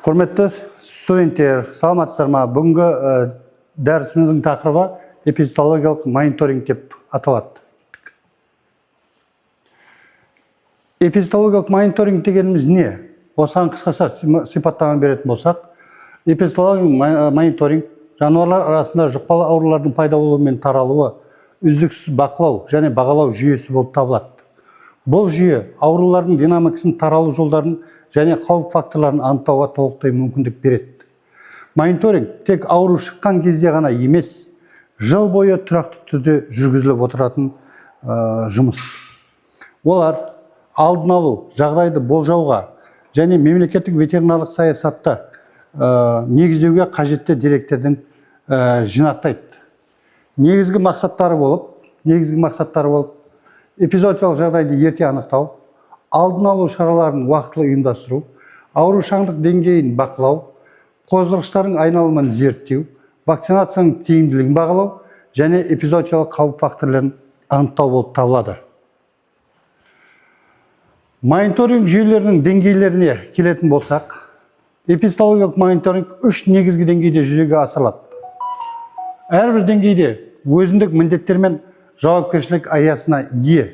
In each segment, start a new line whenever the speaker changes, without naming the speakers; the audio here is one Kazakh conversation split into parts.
Құрметті студенттер, саламатсыздар ма? Бүгінгі дәрісіміздің тақырыбы эпидемиологиялық мониторинг деп аталады. Эпидемиологиялық мониторинг дегеніміз не? Осыған қысқаша сипаттама беретін болсақ, эпидемиологиялық мониторинг жануарлар арасында жұқпалы аурулардың пайда болуы мен таралуы үздіксіз бақылау және бағалау жүйесі болып табылады. Бұл жүйе аурулардың динамикасын, таралу жолдарын және қауіп факторларын анықтауға толықтай мүмкіндік береді. Мониторинг тек ауру шыққан кезде ғана емес, жыл бойы тұрақты түрде жүргізіліп отыратын жұмыс. Олар алдын алу, жағдайды болжауға және мемлекеттік ветеринарлық саясатты негіздеуге қажетті деректердің жинақтайды. Негізгі мақсаттары болып эпизоотиялық жағдайды ерте анықтау, алдын алу шараларын уақытылы ұйымдастыру, аурушаңдық деңгейін бақылау, қоздырғыштардың айналымын зерттеу, вакцинацияның тиімділігін бағалау және эпизоотиялық қауіп факторларын анықтау болып табылады. Мониторинг жүйелерінің деңгейлеріне келетін болсақ, эпидемиологиялық мониторинг 3 негізгі деңгейде жүзеге асырылады. Әрбір деңгейде өзіндік міндеттер мен жауапкершілік аясына ие.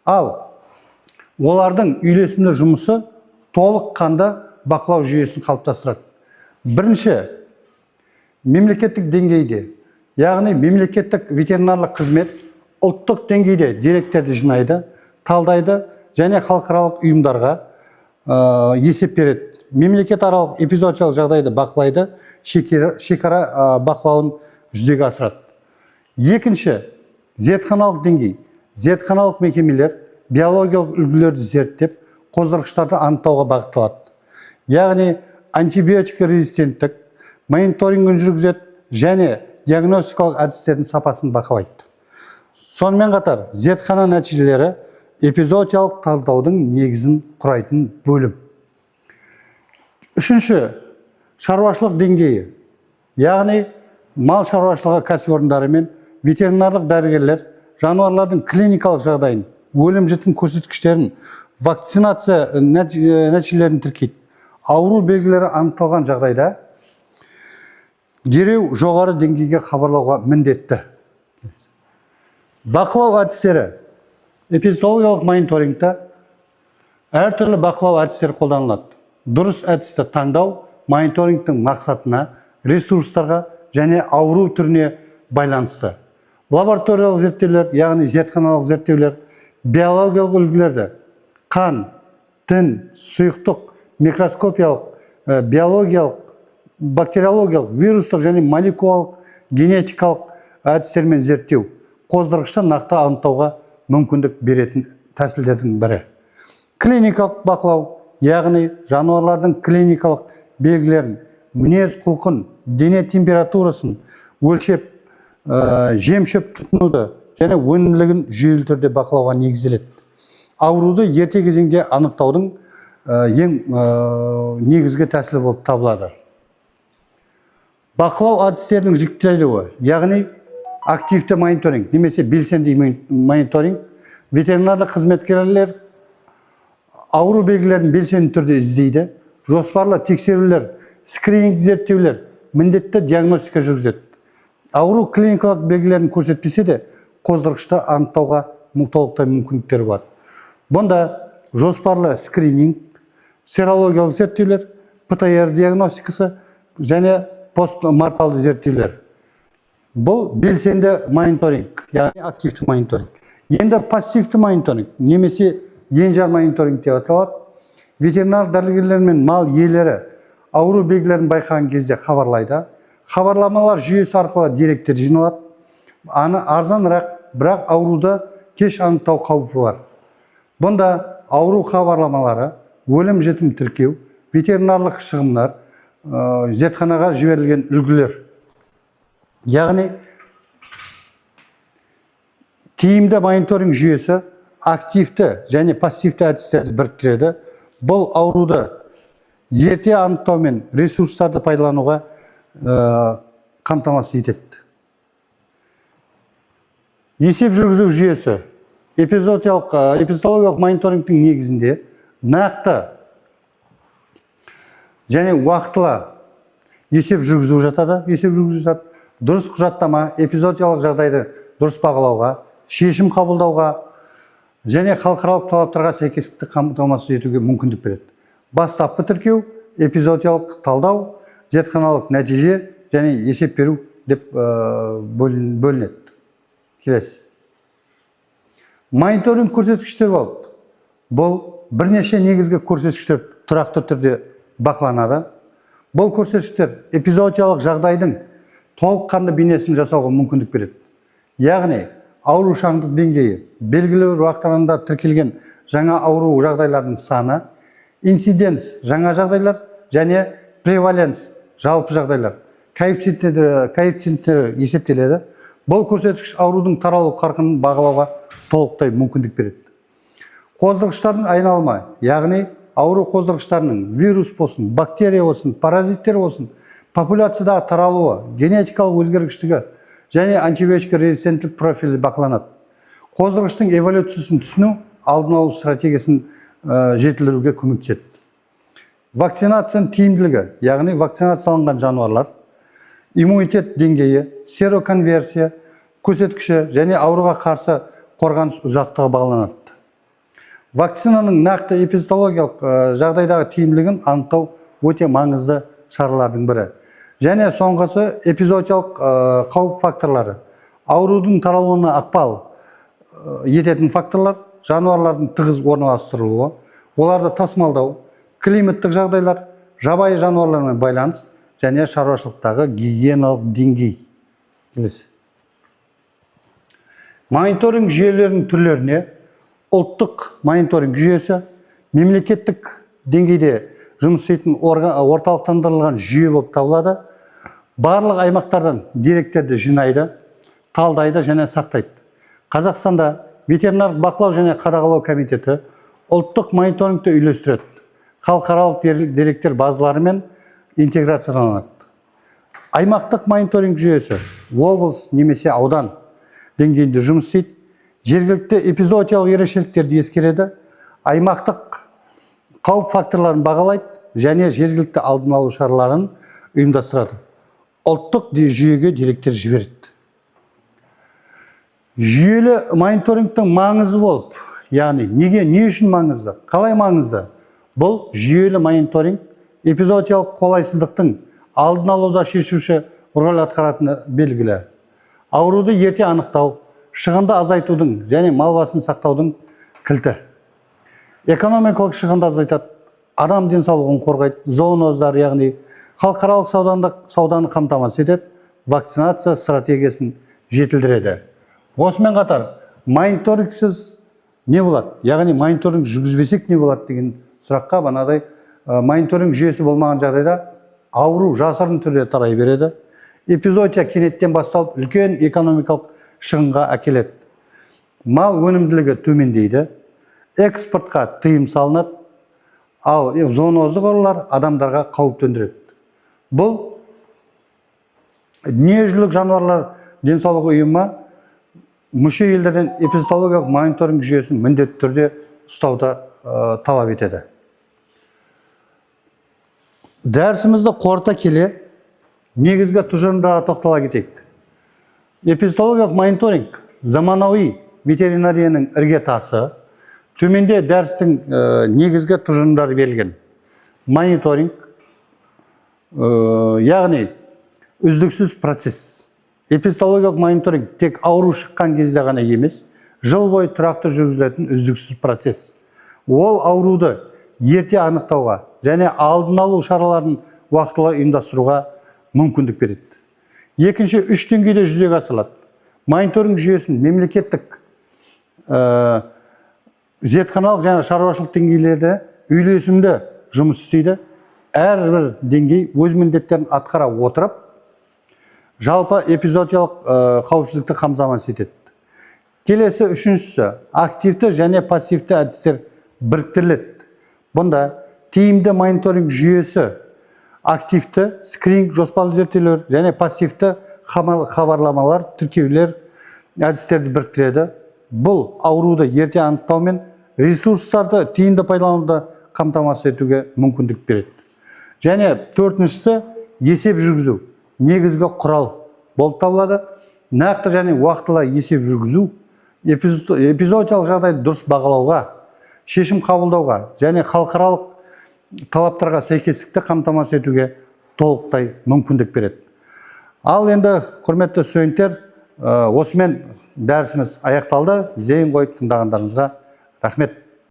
Ал олардың үйлесімді жұмысы толыққанды бақылау жүйесін қалыптастырады. Бірінші, мемлекеттік деңгейде, яғни мемлекеттік ветеринарлық қызмет ұлттық деңгейде деректерді жинайды, талдайды және халықаралық ұйымдарға есеп береді. Мемлекет аралық эпизоотиялық жағдайды бақылайды, шекара бақылауын жүзеге асырады. Екінші, зертханалық деңгей. Зертханалық мекемелер биологиялық үлгілерді зерттеп, қоздырғыштарды анықтауға бағытталады. Яғни антибиотика резистенттік мониторингін жүргізеді және диагностикалық әдістердің сапасын бақылайды. Сонымен қатар, зертхана нәтижелері эпизоотиялық талдаудың негізін құрайтын бөлім. Үшінші, шаруашылық деңгейі. Яғни мал шаруашылығы кәсіпорындары мен ветеринарлық дәрігерлер жануарлардың клиникалық жағдайын, өлім-жітім көрсеткіштерін, вакцинация нәтижелерін тіркейді. Ауру белгілері анықталған жағдайда дереу жоғары деңгейге хабарлауға міндетті. Бақылау әдістері. Эпидемиологиялық мониторингта әртүрлі бақылау әдістері қолданылады. Дұрыс әдісті таңдау мониторингтің мақсатына, ресурстарға және ауру түріне байланысты. Лабораториялық зерттеулер, яғни зертханалық зерттеулер, биологиялық үлгілерді қан, тін, сұйықтық, микроскопиялық, биологиялық, бактериологиялық, вирустық және молекулалық, генетикалық әдістермен зерттеу қоздырғышты нақты анықтауға мүмкіндік беретін тәсілдердің бірі. Клиникалық бақылау, яғни жануарлардың клиникалық белгілерін, мінез құлқын, дене температурасын өлшеп, жем-шөп тұтынуды және өнімділігін жүйелі түрде бақылауға негізделеді. Ауруды ерте кезеңде анықтаудың ең негізгі тәсілі болып табылады. Бақылау әдістерінің жіктелуі, яғни активті мониторинг, немесе белсенді мониторинг, ветеринарлық қызметкерлер ауру белгілерін белсенді түрде іздейді, жоспарлы тексерулер, скрининг зерттеулер, міндетті диагностика жүргізеді. Ауру клиникалық белгілерін көрсетпесе де, қоздырғышты анықтауға толықтай мүмкіндіктері бар. Бұнда жоспарлы скрининг, серологиялық зерттеулер, ПТР диагностикасы және постморталды зерттеулер. Бұл белсенді мониторинг, яғни активті мониторинг. Енді пассивті мониторинг, немесе енжар мониторинг деп аталады. Ветеринар дәрігерлер мен мал иелері ауру белгілерін байқаған кезде хабарлайды. Хабарламалар жүйесі арқылы деректер жиналады. Арзанырақ, бірақ ауруды кеш анықтау қаупі бар. Бұнда ауру хабарламалары, өлім-жітім тіркеу, ветеринарлық шығымдар, зертханаға жіберілген үлгілер. Яғни тиімді мониторинг жүйесі активті және пассивті әдістерді біріктіреді. Бұл ауруды ерте анықтау мен ресурстарды пайдалануға қамтамасыз етеді. Есеп жүргізу жүйесі эпидемиологиялық мониторингтің негізінде нақты және уақытылы есеп жүргізіп жатады. Дұрыс құжаттама, эпизодиялық жағдайды дұрыс бағалауға, шешім қабылдауға және халықаралық талаптарға сәйкестікті қамтамасыз етуге мүмкіндік береді. Бастапқы тіркеу, эпизодиялық талдау, зертханалық нәтиже және есеп беру деп бөлінеді. Келесі. Мониторинг көрсеткіштер болып. Бұл бірнеше негізгі көрсеткіштер тұрақты түрде бақыланады. Бұл көрсеткіштер эпизодиялық жағдайдың толыққанды бейнесін жасауға мүмкіндік береді. Яғни, аурушаңдық деңгейі, белгілі бір уақыттарында тіркелген жаңа ауру жағдайлардың саны, инциденс жаңа жағдайлар және преваленс жалпы жағдайлар. Коэффициенттері есептеледі. Бұл көрсеткіш аурудың таралу қарқынын бағалауға толықтай мүмкіндік береді. Қоздырғыштардың айналымы, яғни ауру қоздырғыштарының вирус болсын, бактерия болсын, паразиттер болсын, популяциядағы таралуы, генетикалық өзгергіштігі және антибиотикқа резистенттік профилі бақыланады. Қоздырғыштың эволюциясын түсіну, алдын алу стратегиясын жетілдіруге көмектеседі. Вакцинацияның тиімділігі, яғни вакцинацияланған жануарлар, иммунитет деңгейі, сероконверсия көрсеткіші және ауруға қарсы қорғаныс ұзақтығы бағаланады. Вакцинаның нақты эпидемиологиялық жағдайдағы тиімділігін анықтау өте маңызды шаралардың бірі. Және соңғысы эпизодиялық қауіп факторлары. Аурудың таралуына ықпал ететін факторлар, жануарлардың тығыз орналастырылуы, оларды тасымалдау, климаттық жағдайлар, жабайы жануарлармен байланыс және шаруашылықтағы гигиеналық деңгей. Мониторинг жүйелерінің түрлеріне ұлттық мониторинг жүйесі мемлекеттік деңгейде жұмыс істейтін орталықтандырылған жүйе болып табылады. Барлық аймақтардан деректерді жинайды, талдайды және сақтайды. Қазақстанда ветеринарлық бақылау және қадағалау комитеті ұлттық мониторингті үйлестіреді. Халықаралық деректер базаларымен интеграцияланады. Аймақтық мониторинг жүйесі облыс немесе аудан деңгейінде жұмыс істейді. Жергілікті эпизодиялық ерекшеліктерді ескереді, аймақтық қауіп факторларын бағалайды және жергілікті алдын алу шараларын ұйымдастырады. Ұлттық жүйеге деректер жібереді. Жүйелі мониторингтің маңызы болып, яғни не үшін маңызды, қалай маңызды? Бұл жүйелі мониторинг эпизодиялық қолайсыздықтың алдын алуда шешуші рөл атқаратыны белгілі. Ауруды ерте анықтау, шығынды азайтудың және мал басын сақтаудың кілті. Экономикалық шығынды азайтады, адам денсаулығын қорғайды, зооноздар, яғни халықаралық сауданы қамтамасыз етеді, вакцинация стратегиясын жетілдіреді. Осымен қатар, мониторингсіз не болады? Яғни мониторинг жүргізбесек не болады деген сұраққа банадай мониторинг жүйесі болмаған жағдайда ауру жасырын түрде тарай береді. Эпизодия кенеттен басталып, үлкен экономикалық шығынға әкеледі. Мал өнімділігі төмендейді, экспортқа тыйым салынады, ал зооноздық аурулар адамдарға қауіп төндіреді. Бұл дүниежүзілік жануарлар денсаулығы ұйымы мүше елдерден эпизодиологиялық мониторинг жүйесін міндетті түрде ұстауды талап етеді. Дәрісімізді қорыта келе, негізгі тұжырымдарға тоқтала кетейік. Эпизодиологиялық мониторинг заманауи ветеринарияның іргетасы. Төменде дәрістің негізгі тұжырымдары берілген. Мониторинг, яғни үздіксіз процесс. Эпизодиологиялық мониторинг тек ауру шыққан кезде ғана емес, жыл бойы тұрақты жүргізілетін үздіксіз процесс. Ол ауруды ерте анықтауға және алдын алу шараларын уақытылы ұйымдастыруға мүмкіндік береді. Екінші, 3 деңгейде жүзеге асырылады. Мониторинг жүйесін мемлекеттік зертханалық және шаруашылық деңгейлері үйлесімді жұмыс істейді. Әрбір деңгей өз міндеттерін атқара отырып, жалпы эпизодиялық қауіпсіздікті қамтамасыз етеді. Келесі, үшіншісі, активті және пассивті әдістер біріктіріледі. Бұнда тиімді мониторинг жүйесі активті скрининг, жоспарлы зерттеулер және пассивті хабарламалар, тіркеулер әдістерді біріктіреді. Бұл ауруды ерте анықтау мен ресурстарды тиімді пайдалануды қамтамасыз етуге мүмкіндік береді. Және төртіншісі есеп жүргізу. Негізгі құрал болып табылады. Нақты және уақытылы есеп жүргізу эпизоотиялық жағдайды дұрыс бағалауға, шешім қабылдауға және халықаралық талаптарға сәйкестікті қамтамасыз етуге толықтай мүмкіндік береді. Ал енді, құрметті студенттер, осымен дәрісіміз аяқталды. Зейін қойып тыңдағандарыңызға рахмет.